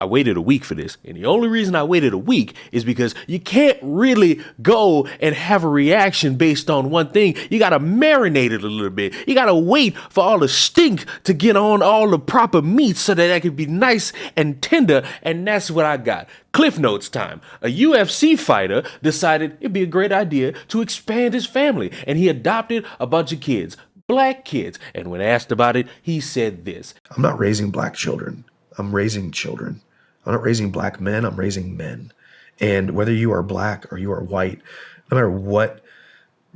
I waited a week for this. And the only reason I waited a week is because you can't really go and have a reaction based on one thing. You got to marinate it a little bit. You got to wait for all the stink to get on all the proper meats so that it can be nice and tender. And that's what I got. Cliff Notes time. A UFC fighter decided it'd be a great idea to expand his family, and he adopted a bunch of kids, black kids. And when asked about it, he said this: I'm not raising black children. I'm raising children. I'm not raising black men, I'm raising men. And whether you are black or you are white, no matter what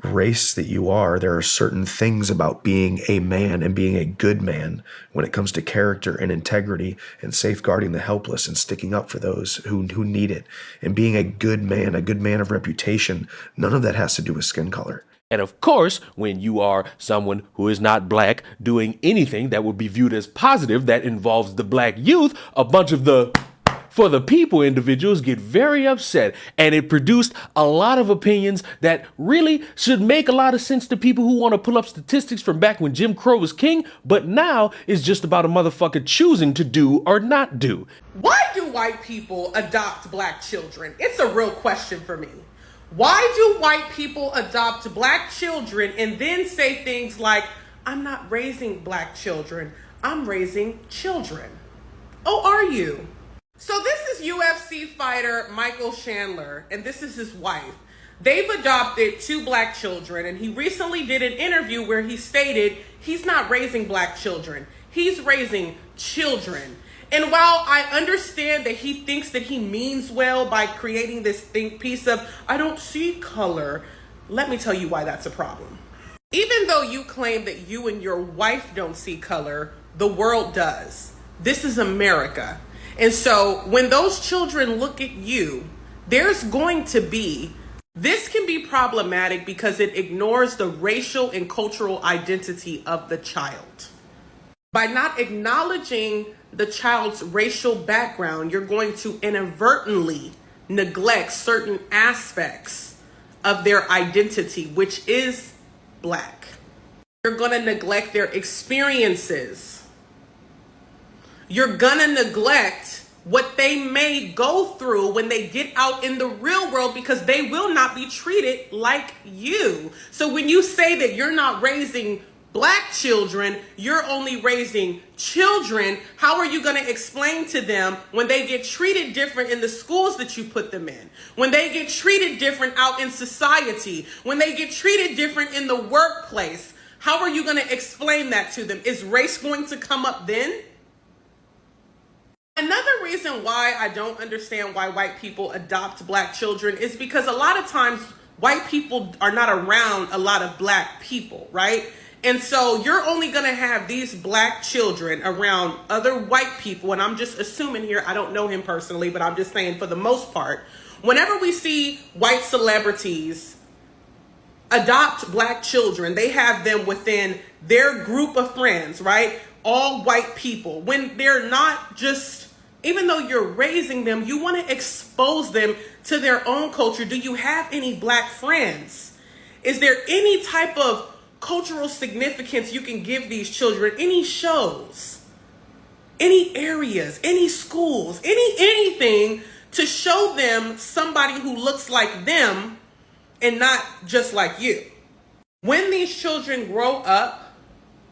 race that you are, there are certain things about being a man and being a good man when it comes to character and integrity and safeguarding the helpless and sticking up for those who need it. And being a good man of reputation, none of that has to do with skin color. And of course, when you are someone who is not black doing anything that would be viewed as positive that involves the black youth, a bunch of the for the people individuals get very upset, and it produced a lot of opinions that really should make a lot of sense to people who want to pull up statistics from back when Jim Crow was king, but now it's just about a motherfucker choosing to do or not do. Why do white people adopt black children? It's a real question for me. Why do white people adopt black children and then say things like, I'm not raising black children, I'm raising children? Oh, are you? So this is UFC fighter Michael Chandler, and this is his wife. They've adopted 2 black children, and he recently did an interview where he stated he's not raising black children, he's raising children. And while I understand that he thinks that he means well by creating this piece of, I don't see color, let me tell you why that's a problem. Even though you claim that you and your wife don't see color, the world does. This is America. And so when those children look at you, this can be problematic because it ignores the racial and cultural identity of the child. By not acknowledging the child's racial background, you're going to inadvertently neglect certain aspects of their identity, which is black. You're going to neglect their experiences. You're gonna neglect what they may go through when they get out in the real world because they will not be treated like you. So when you say that you're not raising black children, you're only raising children, how are you going to explain to them when they get treated different in the schools that you put them in, when they get treated different out in society, when they get treated different in the workplace? How are you going to explain that to them? Is race going to come up then? Another reason why I don't understand why white people adopt black children is because a lot of times white people are not around a lot of black people, right? And so you're only going to have these black children around other white people. And I'm just assuming here, I don't know him personally, but I'm just saying for the most part, whenever we see white celebrities adopt black children, they have them within their group of friends, right? All white people. When they're not just, even though you're raising them, you want to expose them to their own culture. Do you have any black friends? Is there any type of cultural significance you can give these children? Any shows, any areas, any schools, anything to show them somebody who looks like them and not just like you? When these children grow up,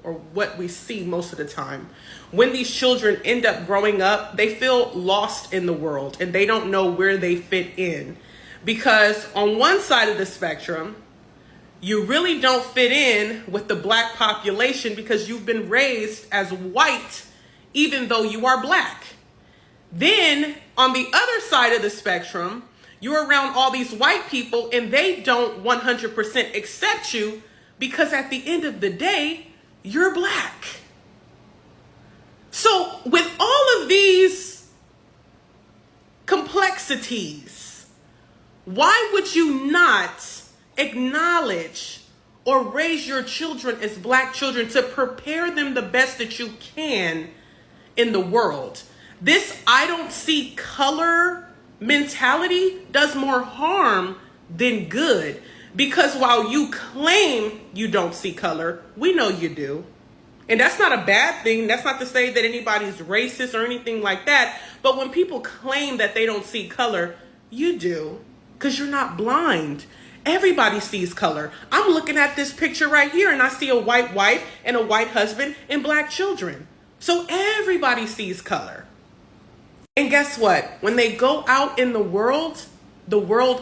or what we see most of the time, when these children end up growing up, they feel lost in the world and they don't know where they fit in. Because on one side of the spectrum, you really don't fit in with the black population because you've been raised as white, even though you are black. Then on the other side of the spectrum, you're around all these white people and they don't 100% accept you because at the end of the day, you're black. So with all of these complexities, why would you not acknowledge or raise your children as black children to prepare them the best that you can in the world? This I don't see color mentality does more harm than good. Because while you claim you don't see color, we know you do. And that's not a bad thing. That's not to say that anybody's racist or anything like that. But when people claim that they don't see color, you do, because you're not blind. Everybody sees color. I'm looking at this picture right here and I see a white wife and a white husband and black children. So everybody sees color. And guess what? When they go out in the world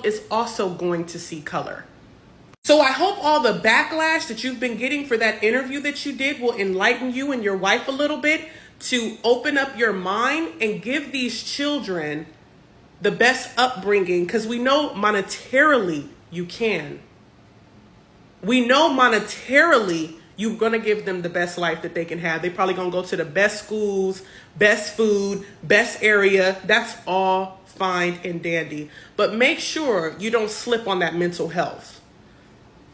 is also going to see color. So I hope all the backlash that you've been getting for that interview that you did will enlighten you and your wife a little bit to open up your mind and give these children the best upbringing, because we know monetarily you can. We know monetarily you're going to give them the best life that they can have. They're probably going to go to the best schools, best food, best area. That's all fine and dandy. But make sure you don't slip on that mental health,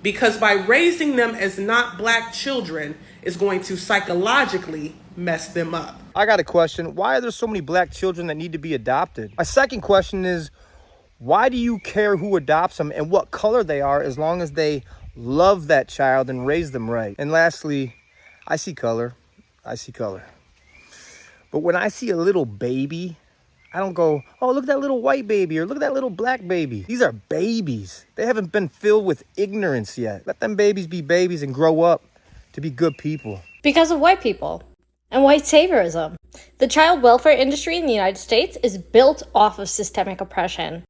because by raising them as not black children is going to psychologically mess them up. I got a question. Why are there so many black children that need to be adopted? My second question is, why do you care who adopts them and what color they are, as long as they love that child and raise them right? And lastly, I see color. I see color. But when I see a little baby, I don't go, oh, look at that little white baby, or look at that little black baby. These are babies. They haven't been filled with ignorance yet. Let them babies be babies and grow up to be good people. Because of white people and white saviorism. The child welfare industry in the United States is built off of systemic oppression.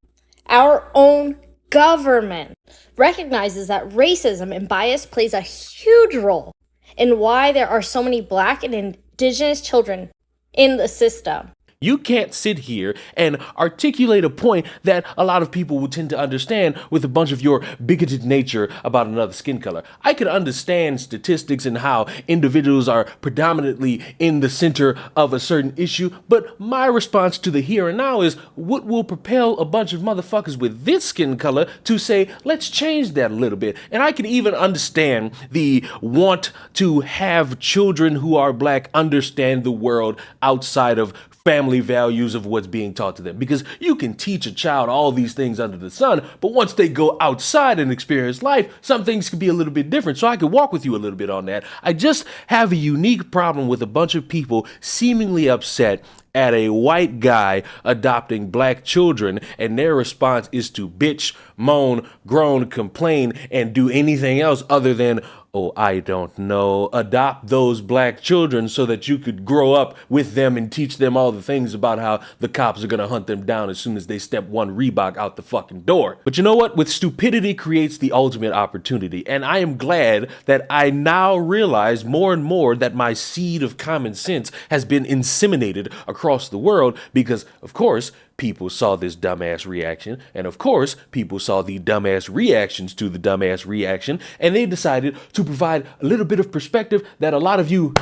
Our own government recognizes that racism and bias plays a huge role in why there are so many black and indigenous children in the system. You can't sit here and articulate a point that a lot of people will tend to understand with a bunch of your bigoted nature about another skin color. I can understand statistics and how individuals are predominantly in the center of a certain issue, but my response to the here and now is what will propel a bunch of motherfuckers with this skin color to say, let's change that a little bit. And I can even understand the want to have children who are black understand the world outside of family values of what's being taught to them, because you can teach a child all these things under the sun, but once they go outside and experience life, some things can be a little bit different. So I could walk with you a little bit on that. I just have a unique problem with a bunch of people seemingly upset at a white guy adopting black children, and their response is to bitch, moan, groan, complain, and do anything else other than, oh, I don't know, adopt those black children so that you could grow up with them and teach them all the things about how the cops are gonna hunt them down as soon as they step one Reebok out the fucking door. But you know what? With stupidity creates the ultimate opportunity, and I am glad that I now realize more and more that my seed of common sense has been inseminated across the world, because, of course, people saw this dumbass reaction, and of course, people saw the dumbass reactions to the dumbass reaction, and they decided to provide a little bit of perspective that a lot of you,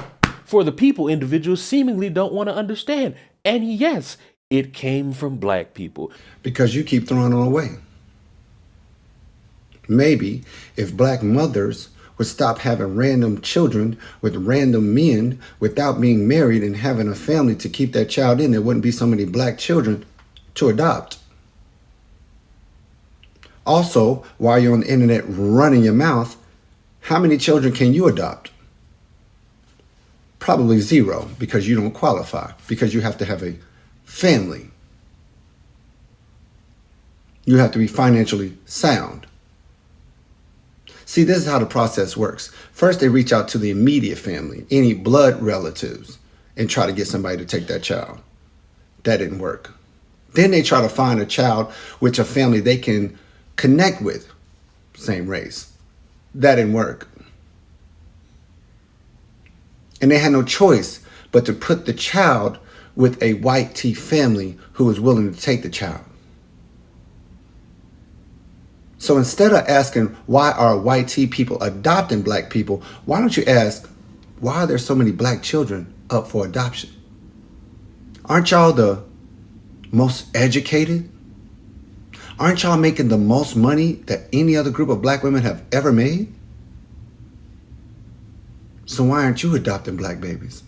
for the people individuals, seemingly don't want to understand. And yes, it came from black people. Because you keep throwing them away. Maybe if black mothers would stop having random children with random men without being married and having a family to keep that child in, there wouldn't be so many black children to adopt. Also, while you're on the internet running your mouth, how many children can you adopt? Probably zero, because you don't qualify, because you have to have a family. You have to be financially sound. See, this is how the process works. First, they reach out to the immediate family, any blood relatives, and try to get somebody to take that child. That didn't work. Then they try to find a child with a family they can connect with, same race. That didn't work. And they had no choice but to put the child with a white tea family who was willing to take the child. So instead of asking why are white tea people adopting black people, why don't you ask, why are there so many black children up for adoption? Aren't y'all the most educated? Aren't y'all making the most money that any other group of black women have ever made? So why aren't you adopting black babies?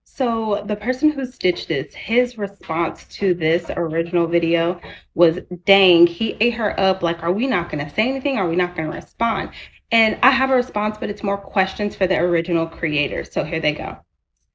So the person who stitched this, his response to this original video was, dang, he ate her up. Like, are we not going to say anything? Are we not going to respond? And I have a response, but it's more questions for the original creators. So here they go.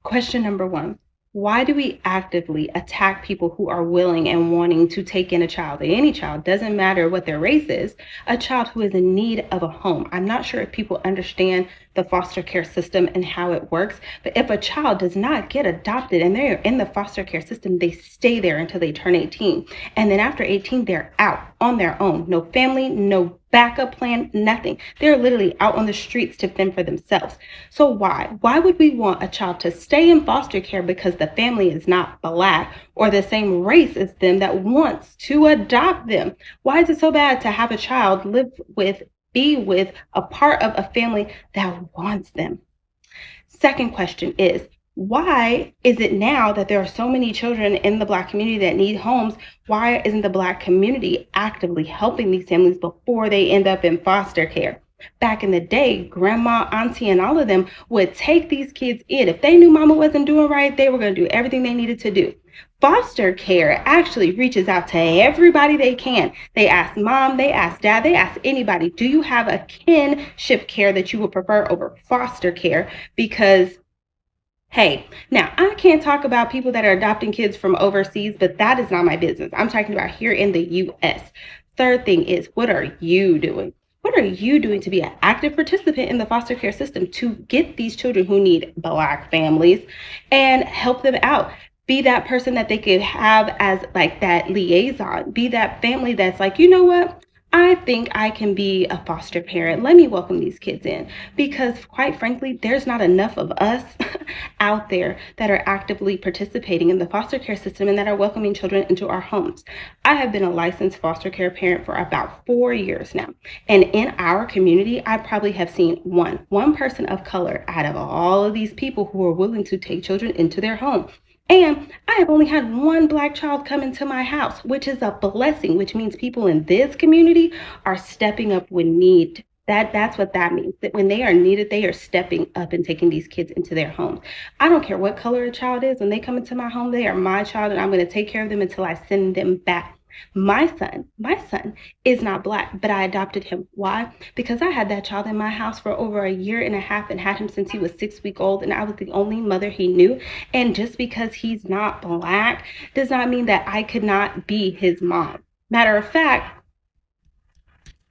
Question number 1. Why do we actively attack people who are willing and wanting to take in a child? Any child, doesn't matter what their race is, a child who is in need of a home. I'm not sure if people understand the foster care system and how it works, but if a child does not get adopted and they're in the foster care system, they stay there until they turn 18. And then after 18, they're out on their own. No family, no backup plan, nothing. They're literally out on the streets to fend for themselves. So why? Why would we want a child to stay in foster care because the family is not Black or the same race as them that wants to adopt them? Why is it so bad to have a child live with, be with a part of a family that wants them? Second question is, why is it now that there are so many children in the Black community that need homes? Why isn't the Black community actively helping these families before they end up in foster care? Back in the day, grandma, auntie, and all of them would take these kids in. If they knew mama wasn't doing right, they were going to do everything they needed to do. Foster care actually reaches out to everybody they can. They ask mom, they ask dad, they ask anybody, do you have a kinship care that you would prefer over foster care? Because hey, now I can't talk about people that are adopting kids from overseas, but that is not my business. I'm talking about here in the US. Third thing is, what are you doing? What are you doing to be an active participant in the foster care system to get these children who need Black families and help them out? Be that person that they could have as like that liaison. Be that family that's like, you know what? I think I can be a foster parent. Let me welcome these kids in. Because quite frankly, there's not enough of us out there that are actively participating in the foster care system and that are welcoming children into our homes. I have been a licensed foster care parent for about 4 years now. And in our community, I probably have seen one person of color out of all of these people who are willing to take children into their home. And I have only had one Black child come into my house, which is a blessing, which means people in this community are stepping up when need. That's what that means. That when they are needed, they are stepping up and taking these kids into their homes. I don't care what color a child is. When they come into my home, they are my child, and I'm going to take care of them until I send them back. My son is not Black, but I adopted him. Why? Because I had that child in my house for over a year and a half and had him since he was 6 weeks old, and I was the only mother he knew. And just because he's not Black does not mean that I could not be his mom. Matter of fact,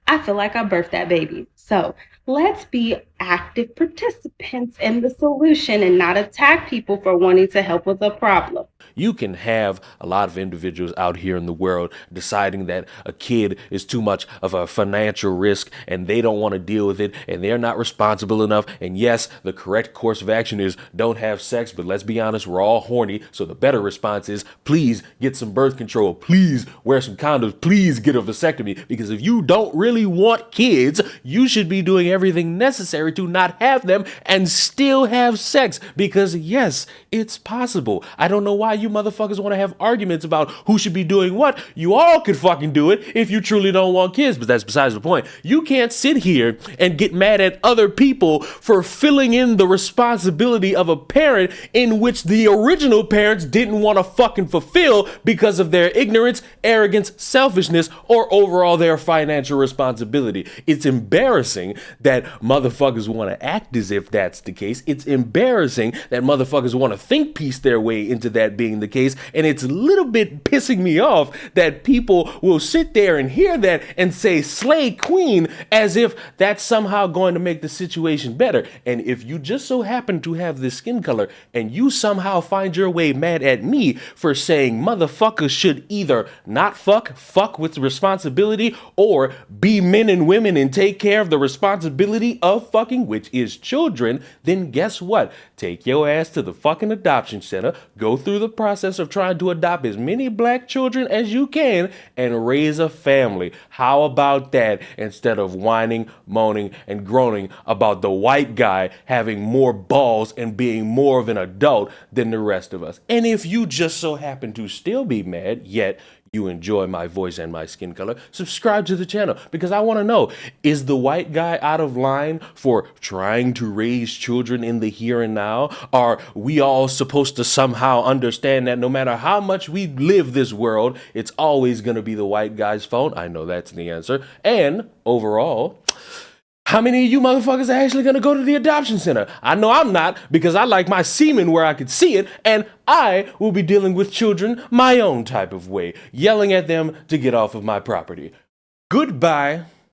I feel like I birthed that baby. So let's be active participants in the solution and not attack people for wanting to help with a problem. You can have a lot of individuals out here in the world deciding that a kid is too much of a financial risk and they don't want to deal with it and they're not responsible enough. And yes, the correct course of action is don't have sex, but let's be honest, we're all horny. So the better response is please get some birth control. Please wear some condoms. Please get a vasectomy. Because if you don't really want kids, you should be doing everything necessary to not have them and still have sex. Because yes, it's possible. I don't know why you motherfuckers want to have arguments about who should be doing what. You all could fucking do it if you truly don't want kids, but that's besides the point. You can't sit here and get mad at other people for filling in the responsibility of a parent in which the original parents didn't want to fucking fulfill because of their ignorance, arrogance, selfishness, or overall their financial responsibility. It's embarrassing that motherfuckers want to act as if that's the case. It's embarrassing that motherfuckers want to think piece their way into that being the case. And it's a little bit pissing me off that people will sit there and hear that and say slay queen as if that's somehow going to make the situation better. And if you just so happen to have this skin color and you somehow find your way mad at me for saying motherfuckers should either not fuck with responsibility, or be men and women and take care of the responsibility of fucking, which is children, then guess what? Take your ass to the fucking adoption center, go through the process of trying to adopt as many Black children as you can and raise a family. How about that, instead of whining, moaning, and groaning about the white guy having more balls and being more of an adult than the rest of us? And if you just so happen to still be mad, yet you enjoy my voice and my skin color, subscribe to the channel, because I want to know, is the white guy out of line for trying to raise children in the here and now? Are we all supposed to somehow understand that no matter how much we live this world, it's always going to be the white guy's fault? I know that's the answer. And overall, How many of you motherfuckers are actually gonna go to the adoption center? I know I'm not, because I like my semen where I could see it, and I will be dealing with children my own type of way, yelling at them to get off of my property. Goodbye.